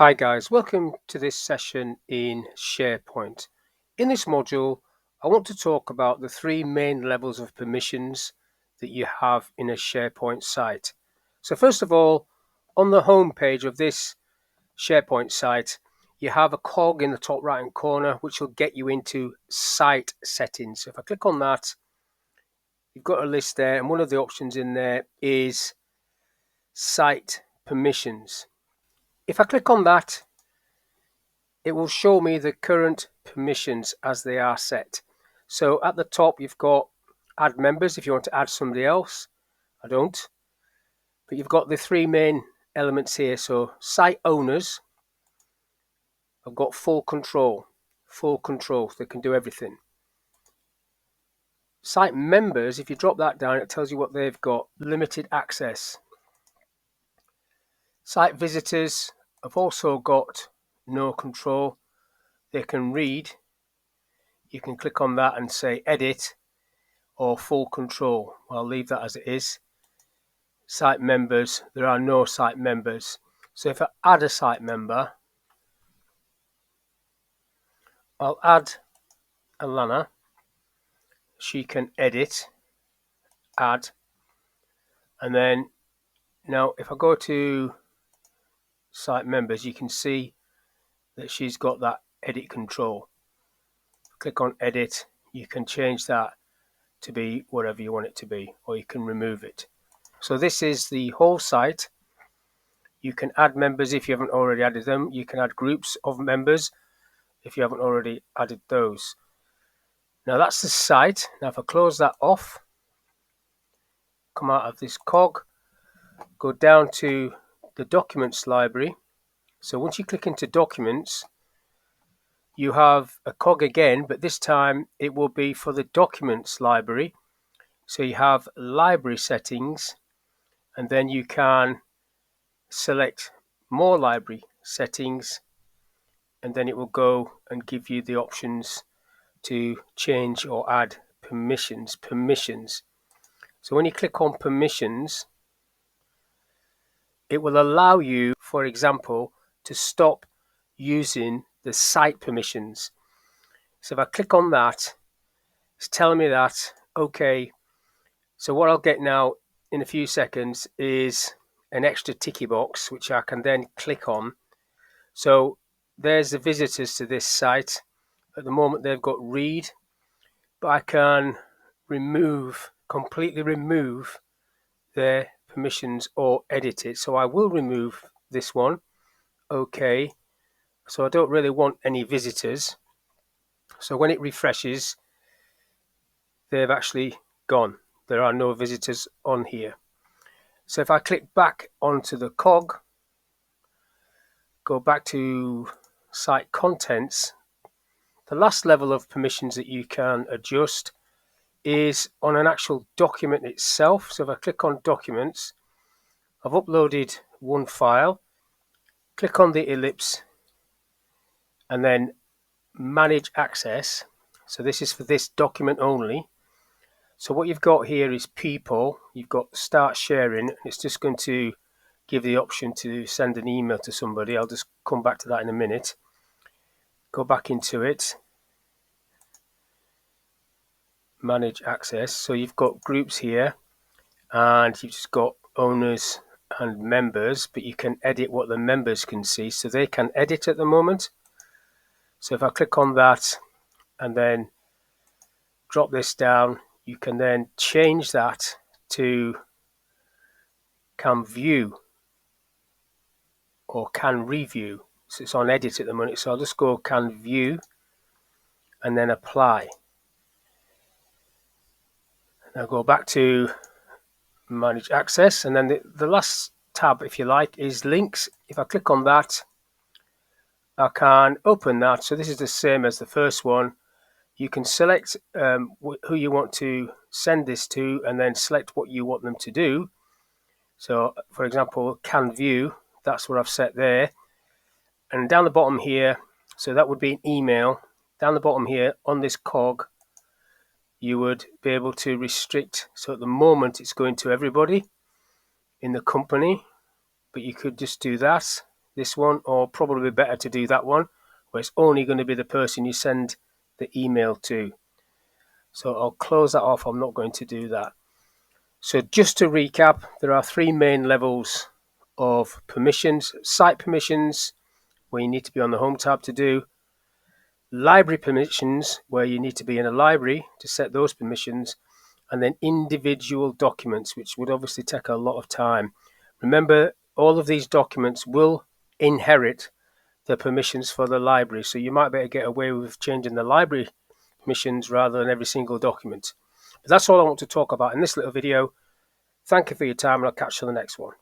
Hi guys, welcome to this session in SharePoint. In this module, I want to talk about the three main levels of permissions that you have in a SharePoint site. So first of all, on the home page of this SharePoint site, you have a cog in the top right hand corner which will get you into site settings. So if I click on that, you've got a list there, and one of the options in there is site permissions. If I click on that, it will show me the current permissions as they are set. So at the top, you've got add members if you want to add somebody else. I don't. But you've got the three main elements here. So site owners have got full control. Full control. They can do everything. Site members, if you drop that down, it tells you what they've got. Limited access. Site visitors have also got no control. They can read. You can click on that and say edit or full control. I'll leave that as it is. Site members, there are no site members. So if I add a site member, I'll add Alana. She can edit, add, and then now if I go to site members, you can see that she's got that edit control. Click on edit, you can change that to be whatever you want it to be, or you can remove it. So this is the whole site. You can add members if you haven't already added them. You can add groups of members if you haven't already added those. Now that's the site. Now if I close that off, come out of this cog, go down to the documents library. So once you click into documents, you have a cog again, but this time it will be for the documents library. So you have library settings, and then you can select more library settings, and then it will go and give you the options to change or add permissions. So when you click on permissions, it will allow you, for example, to stop using the site permissions. So if I click on that, it's telling me that, okay, so what I'll get now in a few seconds is an extra ticky box, which I can then click on. So there's the visitors to this site. At the moment, they've got read, but I can completely remove their permissions or edit it. So I will remove this one. Okay. So I don't really want any visitors. So when it refreshes, they've actually gone. There are no visitors on here. So if I click back onto the cog, go back to site contents, the last level of permissions that you can adjust is on an actual document itself. So if I click on documents, I've uploaded one file, click on the ellipse and then manage access. So this is for this document only. So what you've got here is people, you've got start sharing, and it's just going to give the option to send an email to somebody. I'll just come back to that in a minute. Go back into it, manage access. So you've got groups here, and you've just got owners and members, but you can edit what the members can see. So they can edit at the moment. So if I click on that and then drop this down, you can then change that to can view or can review. So it's on edit at the moment. So I'll just go can view and then apply. Now go back to manage access, and then the last tab, if you like, is links. If I click on that, I can open that. So this is the same as the first one. You can select who you want to send this to and then select what you want them to do. So for example, can view, that's what I've set there. And down the bottom here, so that would be an email. Down the bottom here on this cog, you would be able to restrict. So at the moment it's going to everybody in the company, but you could just do that. this one, or probably better to do that one, where it's only going to be the person you send the email to. So I'll close that off. I'm not going to do that. So just to recap, there are three main levels of permissions: site permissions, where you need to be on the Home tab to do; library permissions, where you need to be in a library to set those permissions; and then individual documents, which would obviously take a lot of time. Remember, all of these documents will inherit the permissions for the library, so you might be able to get away with changing the library permissions rather than every single document. But that's all I want to talk about in this little video. Thank you for your time, and I'll catch you on the next one.